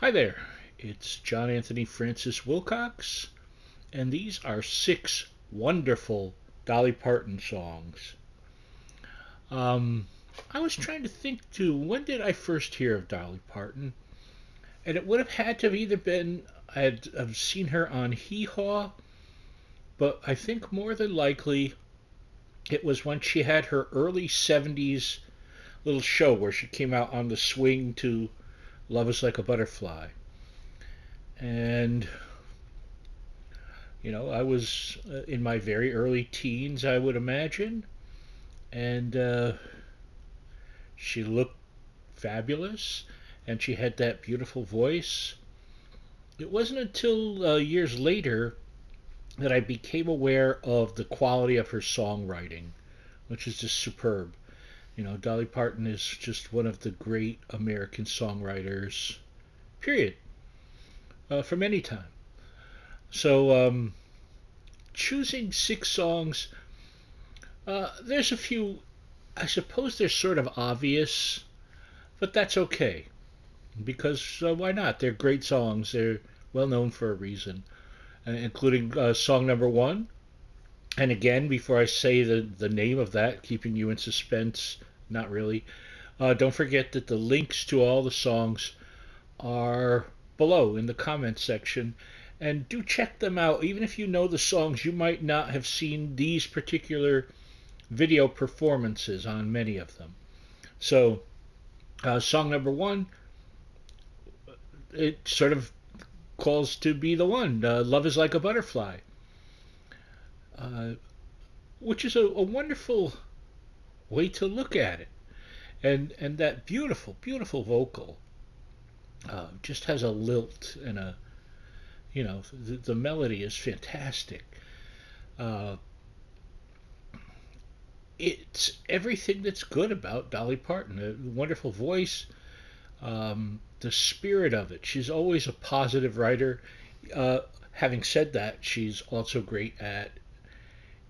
Hi there, it's John Anthony Francis Wilcox, and these are six wonderful Dolly Parton songs. Um, I was trying to think too, when did I first hear of Dolly Parton? And it would have had to have either been, I've seen her on Hee Haw, but I think more than likely it was when she had her early 70s little show where she came out on the swing to Love is Like a Butterfly. And I was in my very early teens, I would imagine, and she looked fabulous, and she had that beautiful voice. It wasn't until years later that I became aware of the quality of her songwriting, which is just superb. Dolly Parton is just one of the great American songwriters, period, from any time. So, choosing six songs, there's a few, I suppose they're sort of obvious, but that's okay because why not? They're great songs. They're well known for a reason, including song number one. And again, before I say the name of that, keeping you in suspense, not really. Don't forget that the links to all the songs are below in the comments section. And do check them out. Even if you know the songs, you might not have seen these particular video performances on many of them. So, song number one, it sort of calls to be the one. Love is like a butterfly, uh, which is a wonderful way to look at it. And that beautiful, beautiful vocal just has a lilt and the melody is fantastic. Uh, it's everything that's good about Dolly Parton. A wonderful voice, the spirit of it. She's always a positive writer. Uh, Having said that, she's also great at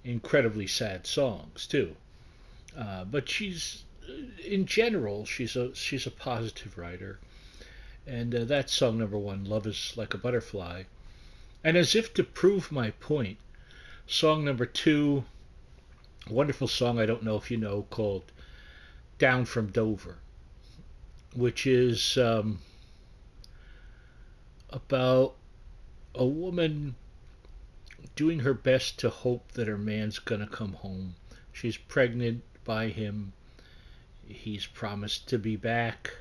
incredibly sad songs too. But in general, she's a positive writer, and that's song number one. Love is like a butterfly, and as if to prove my point, song number two, a wonderful song I don't know if you know called "Down from Dover," which is about a woman doing her best to hope that her man's gonna come home. She's pregnant by him. He's promised to be back,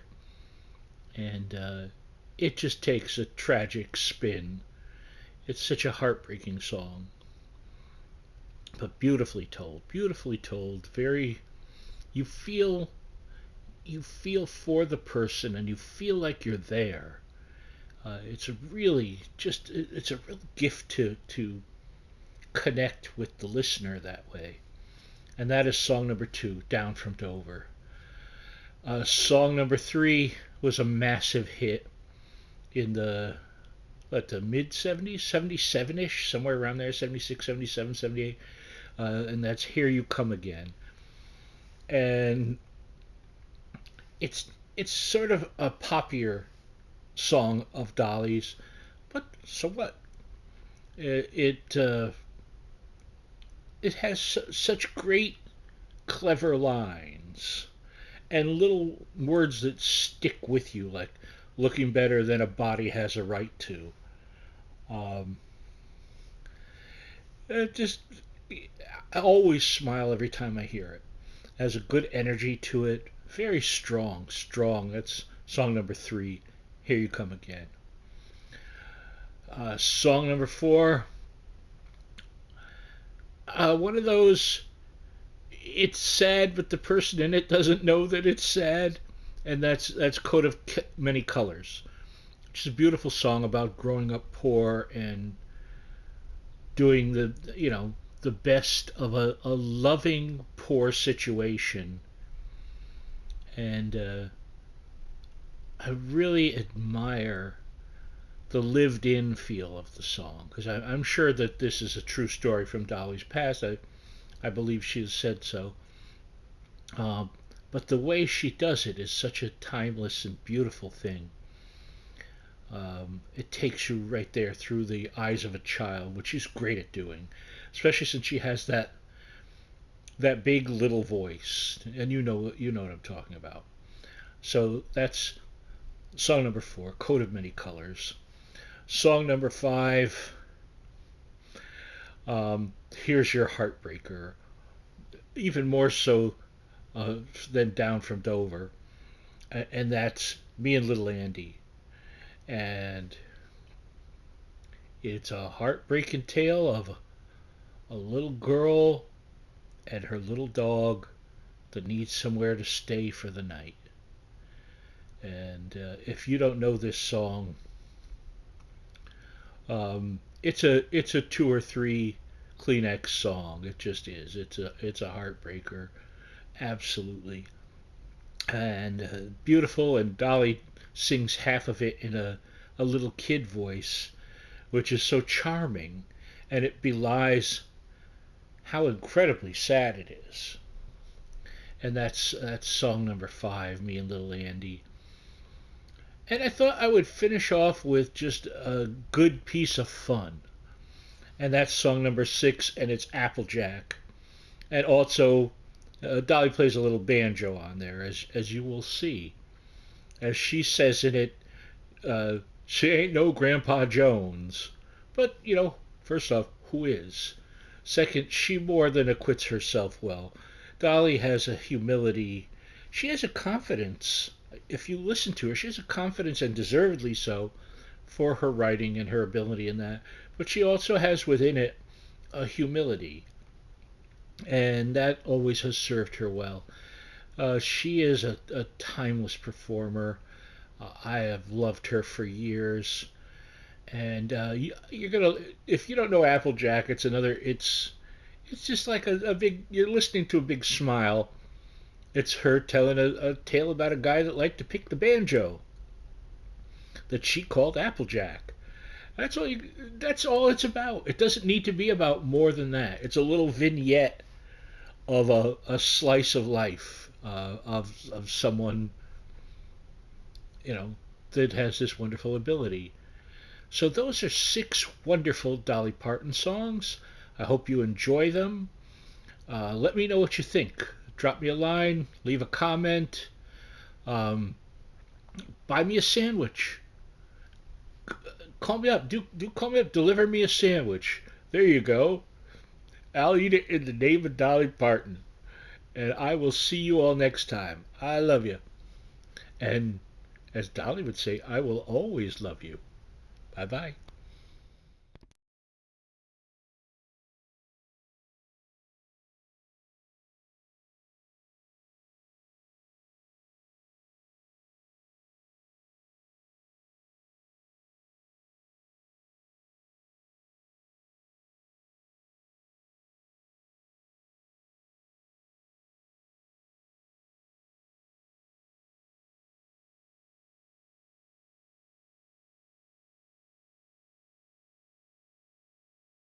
and it just takes a tragic spin. It's such a heartbreaking song, but beautifully told. Very, you feel you feel for the person, and you feel like you're there. It's a really just it's a real gift to connect with the listener that way. And that is song number two, Down from Dover. Song number three was a massive hit in the mid 70s, 77 ish, somewhere around there, 76, 77, 78, and that's Here You Come Again. And it's sort of a poppier song of Dolly's, but so what? It has such great, clever lines and little words that stick with you, like looking better than a body has a right to. Um, it just I always smile every time I hear it. It has a good energy to it, very strong, strong. That's song number three. Here You Come Again. Song number four, one of those. It's sad, but the person in it doesn't know that it's sad, and that's Coat of Many Colors, which is a beautiful song about growing up poor and doing the best of a loving poor situation. And I really admire the lived in feel of the song because I'm sure that this is a true story from Dolly's past. I believe she has said so. Um, but the way she does it is such a timeless and beautiful thing. It takes you right there through the eyes of a child, which she's great at doing, especially since she has that big little voice, and you know what I'm talking about. So that's song number 4, "Coat of Many Colors." Song number 5, "Here's Your Heartbreaker," even more so than "Down from Dover," and that's me and Little Andy, and it's a heartbreaking tale of a little girl and her little dog that needs somewhere to stay for the night. And if you don't know this song, it's a 2 or 3 Kleenex song. It just is. It's a heartbreaker, absolutely, and beautiful. And Dolly sings half of it in a little kid voice, which is so charming, and it belies how incredibly sad it is. And that's song number 5, "Me and Little Andy." And I thought I would finish off with just a good piece of fun. And that's song number 6, and it's "Applejack." And also, Dolly plays a little banjo on there, as you will see. As she says in it, she ain't no Grandpa Jones. But, first off, who is? Second, she more than acquits herself well. Dolly has a humility. She has a confidence. If you listen to her, she has a confidence, and deservedly so, for her writing and her ability in that. But she also has within it a humility, and that always has served her well. She is a timeless performer. I have loved her for years, and you're gonna if you don't know Applejack, it's just like a big. You're listening to a big smile. It's her telling a tale about a guy that liked to pick the banjo that she called Applejack. That's all it's about. It doesn't need to be about more than that. It's a little vignette of a slice of life of someone you know that has this wonderful ability. So those are 6 wonderful Dolly Parton songs. I hope you enjoy them. Let me know what you think. Drop me a line, leave a comment, um, buy me a sandwich. Call me up. Do call me up. Deliver me a sandwich. There you go. I'll eat it in the name of Dolly Parton. And I will see you all next time. I love you. And as Dolly would say, I will always love you. Bye bye.